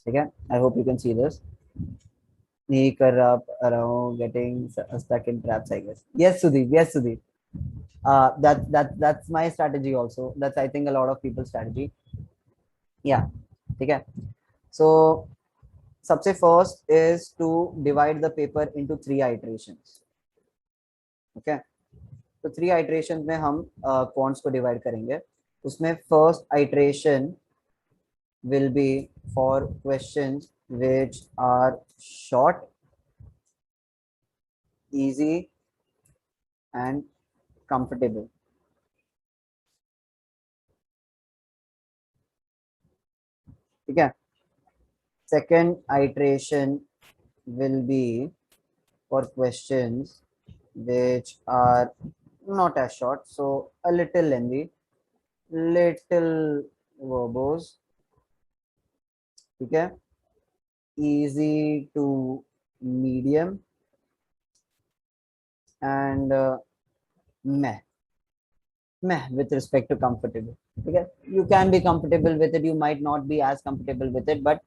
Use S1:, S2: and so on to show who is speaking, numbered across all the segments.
S1: ठीक है, I hope you can see this. नहीं कर रहा हूँ, getting stuck in traps, I guess. Yes, Sudeep. Yes, Sudeep. That's my strategy also. That's, I think, a lot of people's strategy. Yeah. ठीक है. So सबसे first is to divide the paper into 3 iterations. Okay. तो 3 iterations में हम quants को divide करेंगे. उसमें first iteration will be for questions which are short, easy, and comfortable. ठीक है. Second iteration will be for questions which are not as short, so a little lengthy, little verbose. ठीक है. Easy to medium, and meh with respect to comfortable. Okay, you can be comfortable with it, you might not be as comfortable with it, but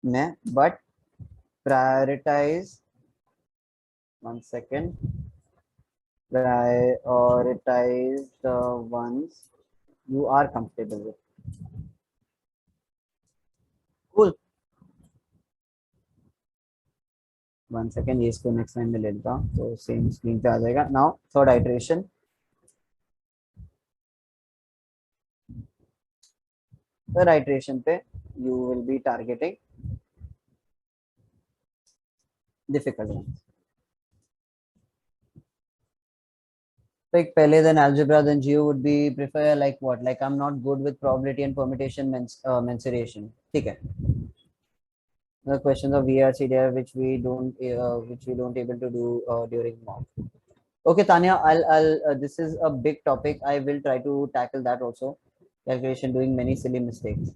S1: meh. But prioritize, one second, prioritize the ones you are comfortable with. Cool. One second, ये इसको next line में ले लेता हूँ तो same screen पे आ जाएगा. Now third iteration. Third iteration पे you will be targeting difficult ones. Like पहले then algebra then geo would be prefer like what, like I'm not good with probability and permutation mensuration. ठीक है. The questions of VRC there which we don't able to do during mock. Okay, Tanya, I'll this is a big topic. I will try to tackle that also. Calculation, doing many silly mistakes.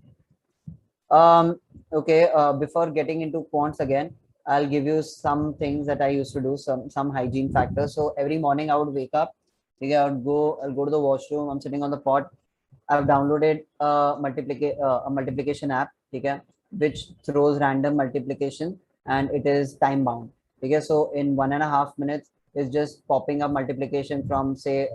S1: Okay, before getting into quants again, I'll give you some things that I used to do, some hygiene factors. So every morning I would wake up, okay, I'll go to the washroom. I'm sitting on the pot. I've downloaded a multiplication app, okay, which throws random multiplication and it is time bound. Okay, so in 1.5 minutes, it's just popping up multiplication from say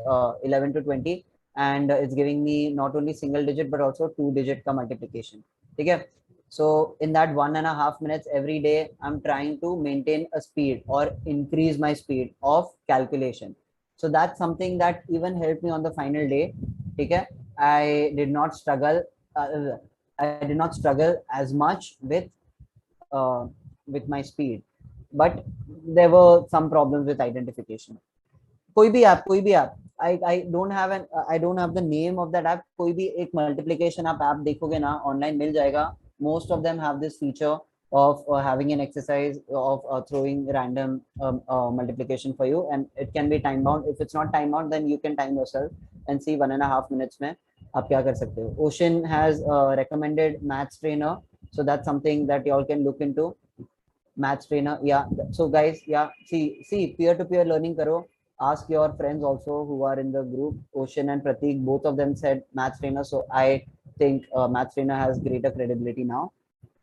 S1: 11 to 20, and it's giving me not only single digit but also 2-digit ka multiplication. Okay, so in that 1.5 minutes every day, I'm trying to maintain a speed or increase my speed of calculation. So that's something that even helped me on the final day. Okay, I did not struggle. I did not struggle as much with my speed, but there were some problems with identification. कोई भी app I don't have the name of that app. कोई भी एक multiplication आप app देखोगे ना online मिल जाएगा. Most of them have this feature of having an exercise of throwing random multiplication for you, and it can be time bound. If it's not time bound, then you can time yourself and see 1.5 minutes में आप क्या कर सकते हो. Ocean has recommended Maths Trainer, so that's something that you all can look into. Maths Trainer, yeah. So guys, yeah, see peer to peer learning karo. Ask your friends also who are in the group. Ocean and Pratik, both of them said Maths Trainer, so I think Maths Trainer has greater credibility now.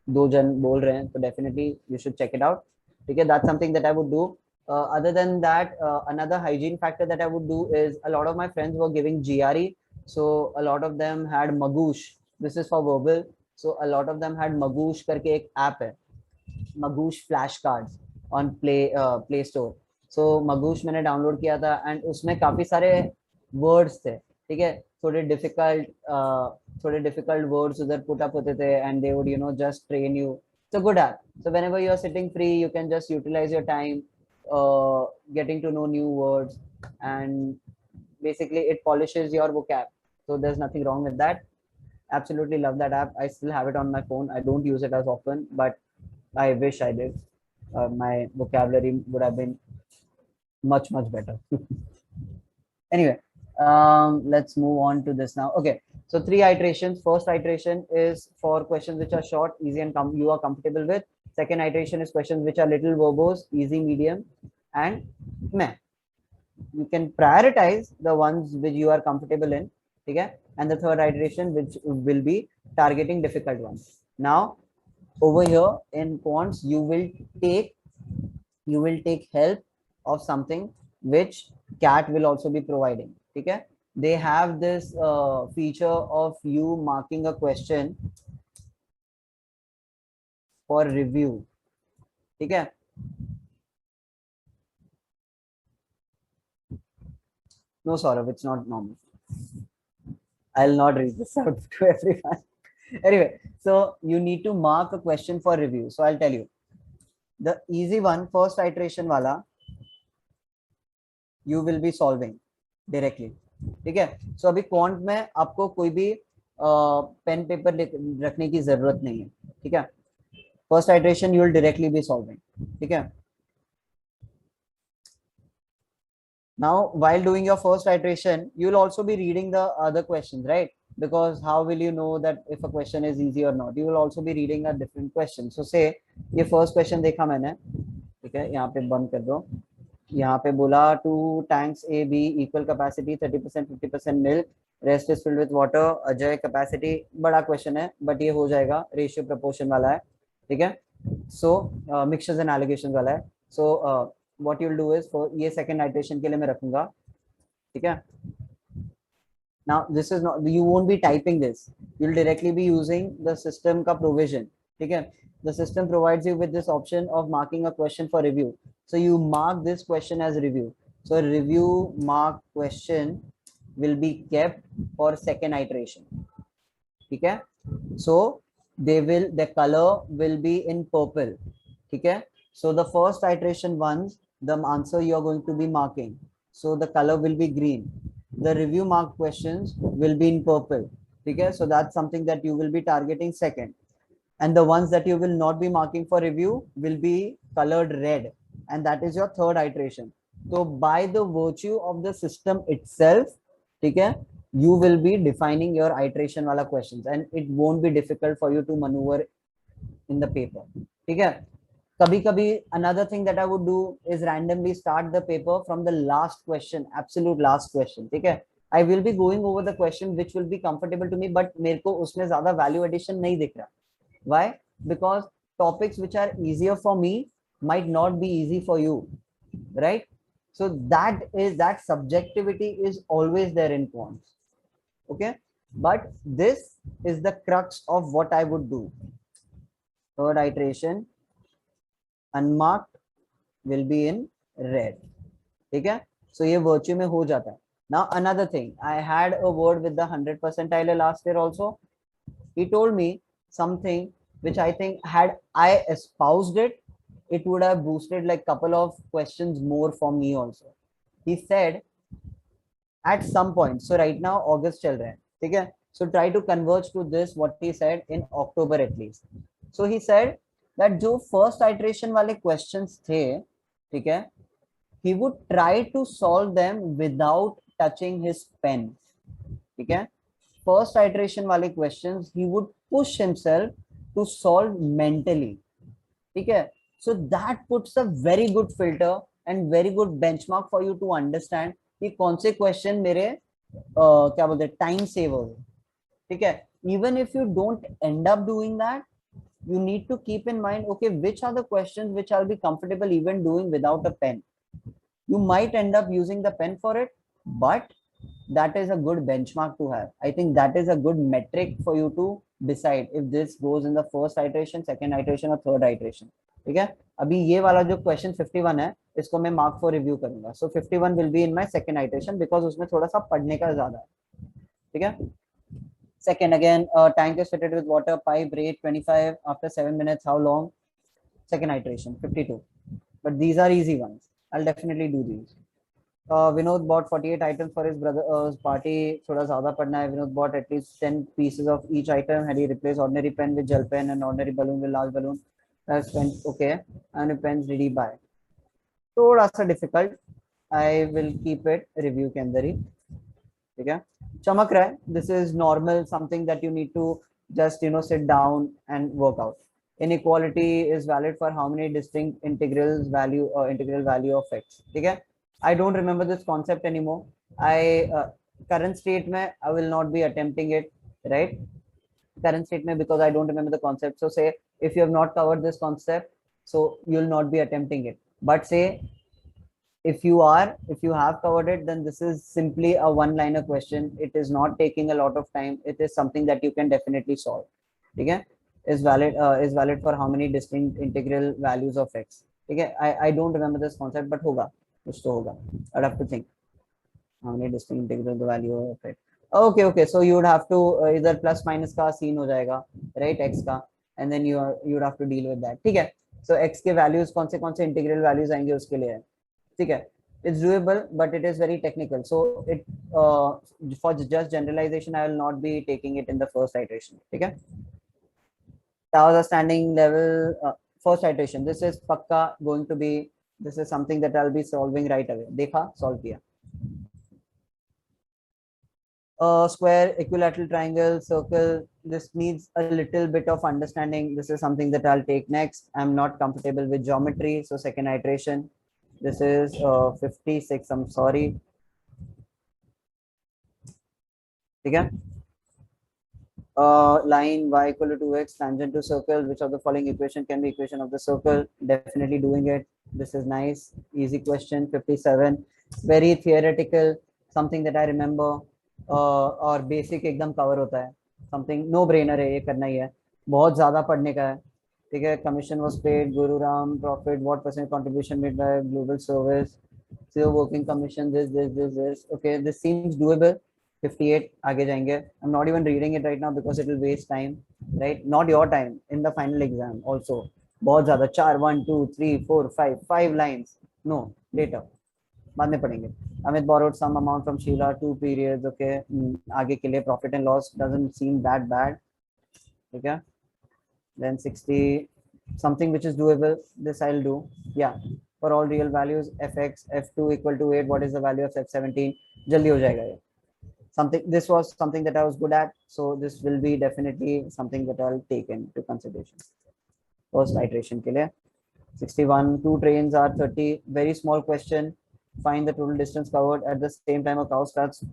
S1: दो जन बोल रहे हैं, so definitely you should check it out. Okay, that's something that I would do. Other than that, another hygiene factor that I would do is a lot of my friends were giving GRE, so a lot of them had Magoosh. This is for verbal, so a lot of them had Magoosh करके एक app है, Magoosh flashcards on Play Store. So Magoosh मैंने download किया था and उसमें काफी सारे words थे. ठीक है, थोड़े डिफिकल्ट वर्ड्स उधर पुट अप होते थे and they would just train you. It's a good app. So whenever you are sitting free, you can just utilize your time getting to know new words, and basically it polishes your vocab. So there's nothing wrong with that. Absolutely love that app. I still have it on my phone. I don't use it as often, but I wish I did. My vocabulary would have been much better. Anyway, let's move on to this now. Okay, so 3 iterations. First iteration is for questions which are short, easy, and you are comfortable with. Second iteration is questions which are little verbose, easy, medium, and meh. You can prioritize the ones which you are comfortable in. Okay, and the third iteration which will be targeting difficult ones. Now over here in quants you will take help of something which cat will also be providing. ठीक है, they have this feature of you marking a question for review. ठीक है, no Saurav, it's not normal. I'll not read this out to everyone. Anyway, so you need to mark a question for review. So I'll tell you the easy one, first iteration wala, you will be solving directly. ठीक है, so अभी quant में आपको कोई भी pen paper रखने की जरूरत नहीं है. ठीक है, first iteration you will directly be solving. ठीक है, now while doing your first iteration you will also be reading the other questions, right? Because how will you know that if a question is easy or not? You will also be reading a different question. So say ये first question देखा मैंने, ठीक है, यहाँ पे बंद कर दो. यहाँ पे बोला 2 tanks A B equal capacity 30% 50% milk, rest is filled with water. Ajay capacity बड़ा question है but ये हो जाएगा, ratio proportion वाला है. ठीक है, so mixtures and allegations वाला है. So what you'll do is for ये second iteration के लिए मैं रखूंगा. ठीक है, now this is not, you won't be typing this, you'll directly be using the system का provision. ठीक है, the system provides you with this option of marking a question for review. So you mark this question as review. So review mark question will be kept for second iteration. ठीक है, so the color will be in purple. ठीक है, so the first iteration ones, the answer you are going to be marking, so the color will be green. The review mark questions will be in purple. ठीक है, so that's something that you will be targeting second. And the ones that you will not be marking for review will be colored red, and that is your third iteration. So by the virtue of the system itself, ठीक है, you will be defining your iteration wala questions and it won't be difficult for you to maneuver in the paper. ठीक है, कभी कभी another thing that I would do is randomly start the paper from the last question, absolute last question. ठीक है, I will be going over the question which will be comfortable to me, but मेरे को उसमें ज्यादा value addition नहीं दिख रहा. Why? Because topics which are easier for me might not be easy for you, right? So that subjectivity is always there in quants. Okay, but this is the crux of what I would do. Third iteration, unmarked will be in red. ठीक है, so ये virtue में हो जाता है. Now another thing, I had a word with the 100 percentile last year also. He told me something which I think had I espoused it, it would have boosted like couple of questions more for me also. He said at some point, so right now August चल रहा है, ठीक है, so try to converge to this what he said in October at least. So he said that जो first iteration वाले questions थे, ठीक है, he would try to solve them without touching his pen. ठीक है, first iteration वाले questions he would push himself to solve mentally. ठीक है, so that puts a very good filter and very good benchmark for you to understand कि कौन से question मेरे क्या बोलते हैं time saver. ठीक है, even if you don't end up doing that, you need to keep in mind, okay, which are the questions which I'll be comfortable even doing without a pen. You might end up using the pen for it, but that is a good benchmark to have. I think that is a good metric for you to decide if this goes in the first iteration, second iteration or third iteration. ठीक है, अभी ये वाला जो question 51 है इसको मैं mark for review करूंगा. सो 51 will be in my second iteration because उसमें थोड़ा सा पढ़ने का ज्यादा है. ठीक है, second again, tank is fitted with water, pipe, rate 25 after 7 minutes, how long? Second iteration 52. But these are easy ones, I'll definitely do these. Vinod bought 48 items for his brother's party. थोड़ा ज़्यादा पढ़ना है. Vinod bought at least 10 pieces of each item. Had he replaced ordinary pen with gel pen and ordinary balloon with large balloon? Okay. And pens did he buy? थोड़ा सा difficult. I will keep it review के अंदर ही. ठीक है, चमक रहा है. This is normal, something that you need to just sit down and work out. Inequality is valid for how many distinct integral value of x. ठीक है, I don't remember this concept anymore. I current state में I will not be attempting it, right? current state mein, because I don't remember the concept. So say if you have not covered this concept, so you'll not be attempting it. But say if you have covered it, then this is simply a one-liner question. It is not taking a lot of time. It is something that you can definitely solve. Okay, is valid for how many distinct integral values of x. Okay, I don't remember this concept, but hoga, kuch to hoga. I'd have to think how many distinct integral the value of x. Okay, so you would have to either plus minus का scene हो जाएगा, right, x का, and then you would have to deal with that. ठीक है, so x के values कौन से integral values आएंगे उसके लिए, ठीक है. It's doable, but it is very technical. So it for just generalization, I will not be taking it in the first iteration. Okay. Towers are standing level. First iteration. This is pakka going to be. This is something that I'll be solving right away. देखा, solve किया. Square, equilateral triangle, circle. This needs a little bit of understanding. This is something that I'll take next. I'm not comfortable with geometry, so second iteration. This is 56. I'm sorry. Okay. Line y equal to 2x tangent to circle. Which of the following equation can be equation of the circle? Definitely doing it. This is nice. Easy question. 57. Very theoretical. Something that I remember. और basic एकदम cover होता है. Something no brainer है, ये करना ही है. बहुत ज़्यादा पढ़ने का है. ठीक है. Commission was paid. Guru Ram profit. What percent contribution made by global service? Zero working commission. This. Okay, this seems doable. 58 आगे जाएंगे. I'm not even reading it right now because it will waste time, right? Not your time in the final exam also. बहुत ज़्यादा 4 1 2 3 4 5 lines. No, later. बाद में पढ़ेंगे. Amit borrowed some amount from Sheila, 2 periods. Okay, आगे के लिए profit and loss doesn't seem that bad. Okay, then 60 something which is doable. This I'll do. Yeah, for all real values, fx f2 equal to 8. What is the value of f17? जल्दी हो जाएगा ये. Something, this was something that I was good at, so this will be definitely something that I'll take into consideration. First iteration ke liye. 61, 2 trains are 30. Very small question. Find the total distance covered at the same time a cow starts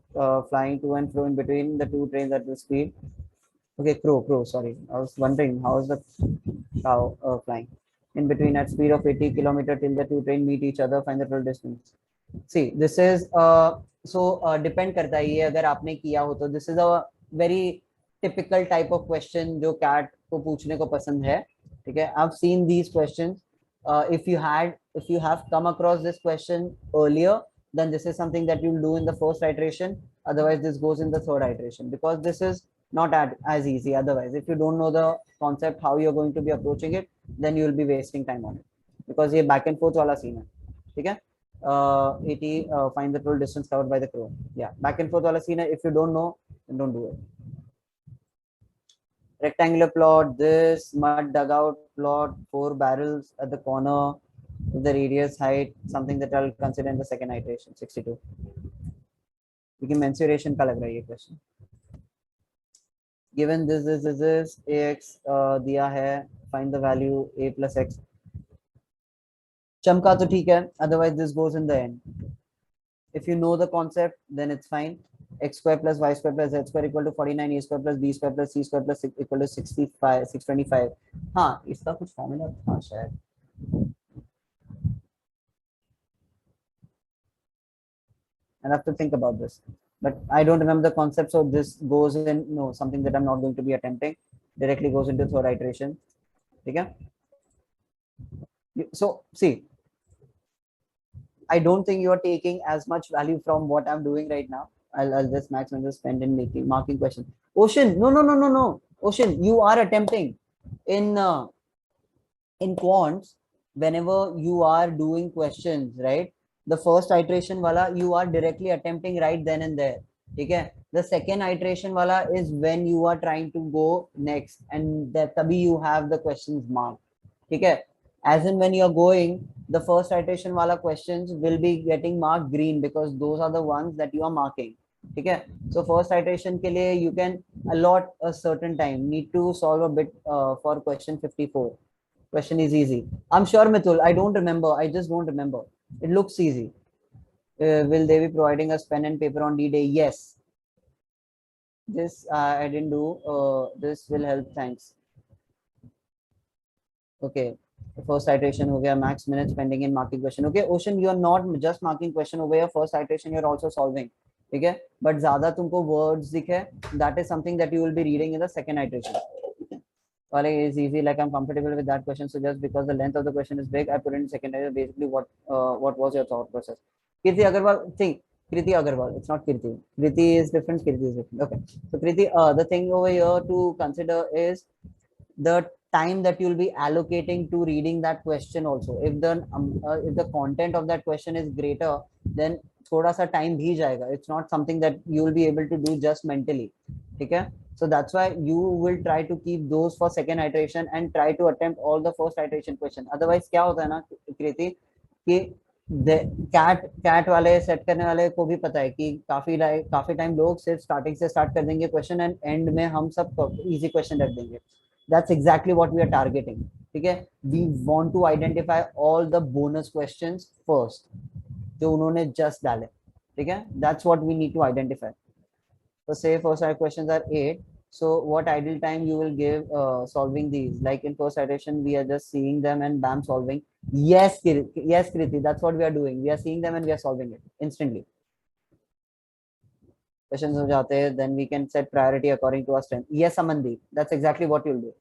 S1: flying to and fro in between the two trains at the speed. Okay, crow, sorry, I was wondering how is the cow flying in between at speed of 80 km till the two trains meet each other. Find the total distance. See, this is depend करता है ये अगर आपने किया हो तो. This is a very typical type of question जो cat को पूछने को पसंद है. ठीक है, I've seen these questions. If you have come across this question earlier, then this is something that you'll do in the first iteration. Otherwise, this goes in the third iteration because this is not as easy. Otherwise, if you don't know the concept how you're going to be approaching it, then you will be wasting time on it because ये back and forth वाला scene है. ठीक है. 80 find the total distance covered by the crow. Yeah, back and forth wala scene hai. If you don't know, then don't do it. Rectangular plot, this mud dugout plot, 4 barrels at the corner with the radius height, something that I'll consider in the second iteration. 62. लेकिन mensuration का लग रहा है ये question. Given this ax दिया है, find the value a plus x. चमका तो ठीक है, otherwise this goes in the end. If you know the concept, then it's fine. X square plus y square plus z square equal to 49, a square plus b square plus c square plus 6 equal to 65, 625. हाँ, इसका कुछ formula था शायद. I have to think about this, but I don't remember the concept, so this goes in something that I'm not going to be attempting. Directly goes into third iteration. Okay. So see, I don't think you are taking as much value from what I'm doing right now. I'll just maximum spend in making marking question. Ocean, no. Ocean, you are attempting in quants whenever you are doing questions, right? The first iteration wala you are directly attempting right then and there. Okay. The second iteration wala is when you are trying to go next, and that tabhi you have the questions marked. Okay. As in when you are going, the first iteration wala questions will be getting marked green because those are the ones that you are marking. Okay. So first iteration ke liye you can allot a certain time. Need to solve a bit for question 54. Question is easy. I'm sure, Mithul. I don't remember. I just don't remember. It looks easy. Will they be providing us pen and paper on D-Day? Yes. this I didn't do. This will help. Thanks. Okay. First iteration हो गया. Max minutes spending in marking question. Okay, Ocean, you are not just marking question over your first iteration. You are also solving. ठीक है. But ज़्यादा तुमको words दिखे. That is something that you will be reading in the second iteration. Well, is easy. Like I'm comfortable with that question. So just because the length of the question is big, I put it in second iteration. Basically, what was your thought process? Kirti Agarwal. Think. Kriti Agarwal. It's not Kirti. Kriti is different. Kirti is different. Okay. So Kriti, the thing over here to consider is the time that you'll be allocating to reading that question also. If the content of that question is greater, then थोड़ा सा time भी जाएगा. It's not something that you will be able to do just mentally. ठीक है. So that's why you will try to keep those for second iteration and try to attempt all the first iteration question. Otherwise क्या होता है ना कृति कि cat वाले set करने वाले को भी पता है कि काफी टाइम लोग सिर्फ स्टार्टिंग से स्टार्ट कर देंगे क्वेश्चन एंड एंड में हम सब इजी क्वेश्चन रख देंगे. That's exactly what we are targeting. ठीक है. We want to identify all the bonus questions first जो उन्होंने just डाले. ठीक है. That's what we need to identify. So say first questions are 8. So what ideal time you will give solving these? Like in first iteration, we are just seeing them and bam solving. Yes, yes, Kriti, that's what we are doing. We are seeing them and we are solving it instantly. Questions हो जाते हैं, then we can set priority according to our strength. Yes, Amandeep, that's exactly what you'll do.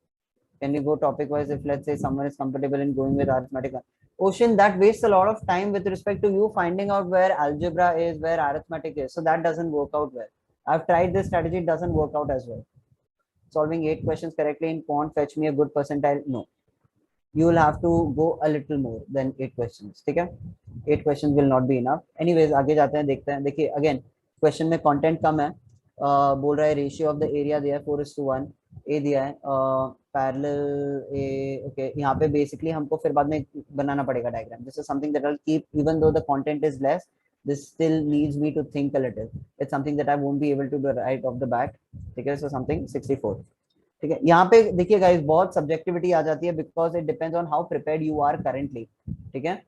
S1: Can we go topic wise if let's say someone is comfortable in going with arithmetic? Ocean, that wastes a lot of time with respect to you finding out where algebra is, where arithmetic is. So that doesn't work out well. I've tried this strategy, it doesn't work out as well. Solving 8 questions correctly in quant fetch me a good percentile. No. You will have to go a little more than 8 questions. ठीक है? 8 questions will not be enough. Anyways, आगे जाते हैं, देखते हैं. देखिए, again, question में content कम है. बोल रहा है ratio of the area दिया है 4:1. A दिया है. Parallel A. Okay. यहाँ पे basically हमको फिर बाद में बनाना पड़ेगा diagram. This is something that I'll keep even though the content is less. This still needs me to think a little. It's something that I won't be able to do right off the bat. ठीक है. So something 64. ठीक है. यहाँ पे देखिए guys बहुत subjectivity आ जाती है because it depends on how prepared you are currently. ठीक है.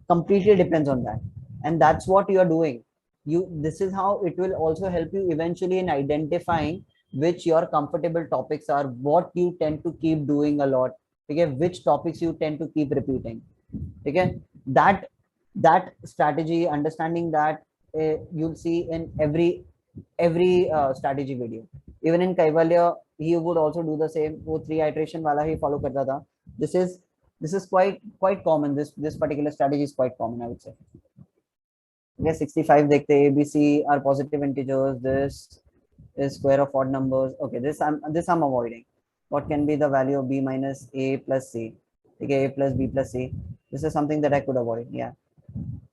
S1: completely depends on that, and that's what you are doing. This is how it will also help you eventually in identifying which your comfortable topics are, what you tend to keep doing a lot. Okay, which topics you tend to keep repeating. Okay, that strategy, understanding that, you'll see in every strategy video. Even in Kaivalya, he would also do the same. वो 3 iteration वाला ही follow करता था. This is quite common. This particular strategy is quite common, I would say. Yes, 65 देखते. ABC are positive integers. This is square of odd numbers. Okay, this I'm avoiding. What can be the value of B minus A plus C? Okay, A plus B plus C. This is something that I could avoid. Yeah,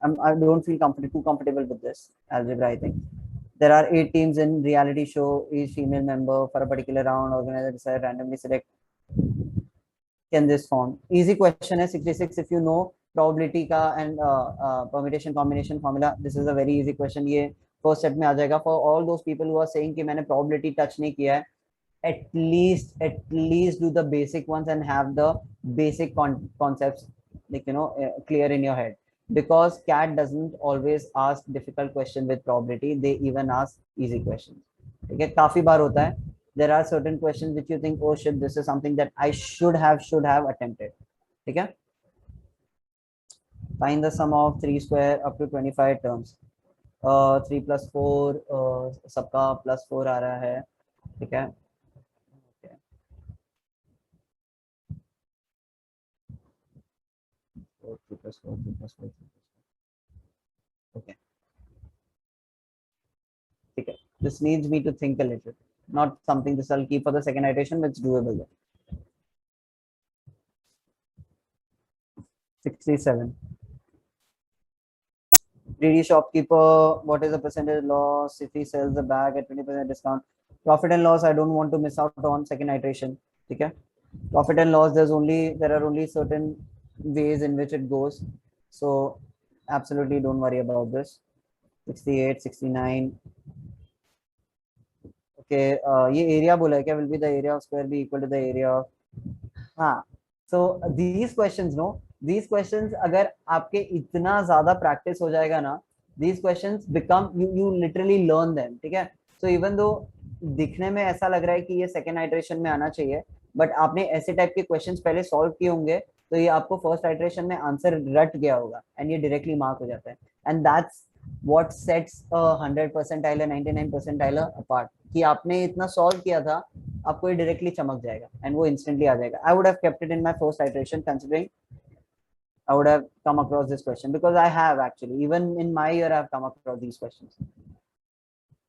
S1: I don't feel too comfortable with this algebra, I think. There are 8 teams in reality show. Each female member for a particular round. Organizer decide randomly select. Can this form? Easy question है 66. If you know probability का and permutation combination formula, this is a very easy question. ये first set में आ जाएगा. For all those people who are saying कि मैंने probability touch नहीं किया है, at least do the basic ones and have the basic concepts, like clear in your head. Because CAT doesn't always ask difficult question with probability. They even ask easy questions. ठीक है. काफी बार होता है. There are certain questions which you think, oh shit, this is something that I should have attempted. Okay. Find the sum of 3 square up to 25 terms. 3 plus 4 सबका plus 4 आ रहा है. ठीक है. Okay. 3 plus 4, 3 plus 4, 3 plus 4. Okay. ठीक है. This needs me to think a little. Not something this I'll keep for the second iteration, but it's doable. 67. Greedy shopkeeper, what is the percentage loss if he sells the bag at 20% discount? Profit and loss, I don't want to miss out on second iteration. Okay. Profit and loss, there are only certain ways in which it goes. So absolutely don't worry about this. 68, 69. Okay, ये area बोला है क्या? Will be the area of square be equal to the area of? हाँ. So these questions, these questions अगर आपके इतना ज़्यादा practice हो जाएगा ना, these questions become you literally learn them. ठीक है. So even though दिखने में ऐसा लग रहा है कि ये सेकेंड आइटरेशन में आना चाहिए, बट आपने ऐसे टाइप के क्वेश्चंस पहले सॉल्व किए होंगे, तो ये आपको फर्स्ट आइटरेशन में आंसर रट गया होगा एंड ये डायरेक्टली मार्क हो जाता है। And that's what sets 100 percentiler 99 percentiler apart, कि आपने इतना सॉल्व किया था, आपको ये डायरेक्टली चमक जाएगा एंड वो इंस्टेंटली आ जाएगा। I would have kept it in my first iteration considering I would have come across this question, because I have actually, even in my year, I've come across these questions.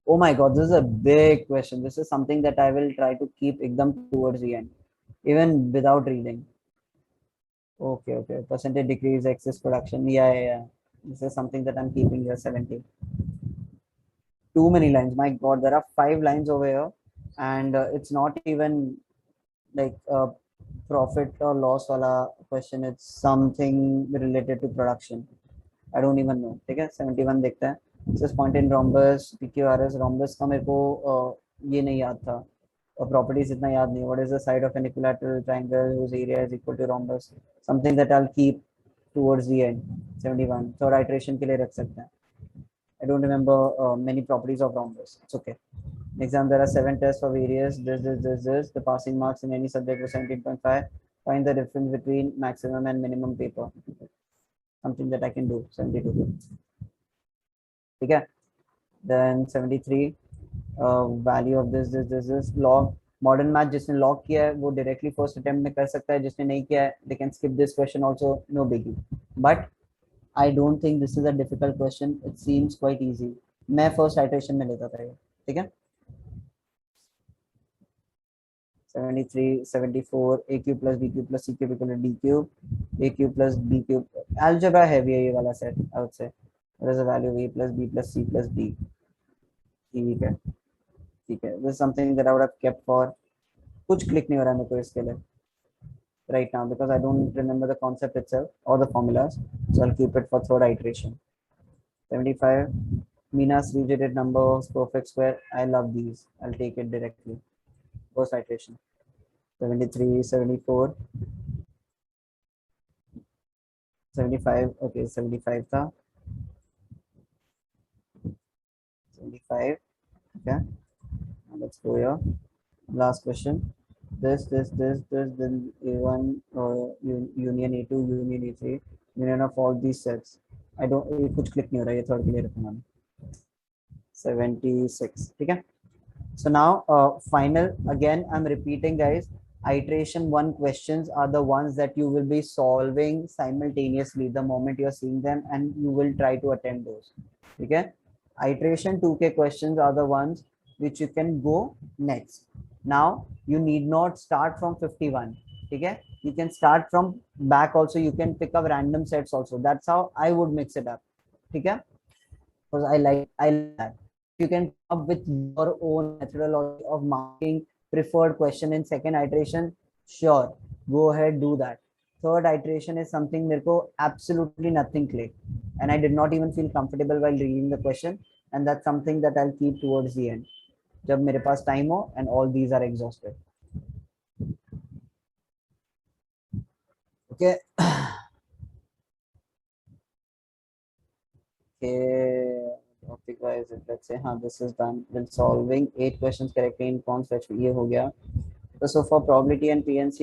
S1: Oh my God, this is a big question. This is something that I will try to keep ekdam towards the end, even without reading. Okay. Percentage decrease, excess production. Yeah. This is something that I'm keeping here, 70. Too many lines. My God, there are 5 lines over here, and it's not even like profit or loss wala question. It's something related to production. I don't even know. ठीक है, 71 देखते हैं. This is point in rhombus, PQRS. Rhombus का मेरे को ये नहीं याद था, और properties इतना याद नहीं. What is the side of an equilateral triangle whose area is equal to rhombus? Something that I'll keep towards the end. 71. Third iteration के लिए रख सकते हैं. I don't remember many properties of rhombus. It's okay. Exam, there are 7 tests for various this. The passing marks in any subject was 17.5. Find the difference between maximum and minimum paper. Something that I can do. 72. ठीक है. Then 73. Value of this log. Modern math जिसने log किया है वो directly first attempt में कर सकता है, जिसने नहीं किया है they can skip this question also, no biggie. But I don't think this is a difficult question. It seems quite easy. मैं first iteration में लेता था ये. ठीक है. 73, 74, a cube plus b cube plus c cube equal to d cube, a cube plus b cube. Algebra heavy है ये वाला set, I would say. What is the value of a plus b plus c plus d? ठीक है. This is something that I would have kept for. कुछ click नहीं हो रहा है मेरे को इसके लिए right now, because I don't remember the concept itself or the formulas. So I'll keep it for third iteration. 75. Mina's three-digit number of perfect square. I love these. I'll take it directly. First iteration. 73, 74, 75. Okay, 75 था. 75. Okay. Now let's go here. Last question. This, then A1 union A2, union A3, union of all these sets. I don't, कुछ click नहीं हो रहा है, ये third के लिए रखूंगा मैं. 76. ठीक है. So now final, again I'm repeating guys, iteration 1 questions are the ones that you will be solving simultaneously the moment you're seeing them, and you will try to attempt those. Okay. Iteration 2 के questions are the ones which you can go next. Now you need not start from 51. Okay, you can start from back also. You can pick up random sets also. That's how I would mix it up. Okay, because I like that. You can come up with your own methodology of marking preferred question in second iteration. Sure, go ahead, do that. Third iteration is something मेरे को absolutely nothing click, and I did not even feel comfortable while reading the question, and that's something that I'll keep towards the end. जब मेरे पास time हो and all these are exhausted. Okay. Okay. Topic wise, let's say this is done. Then solving 8 questions correctly in cons fetch ये हो गया. So for probability and PNC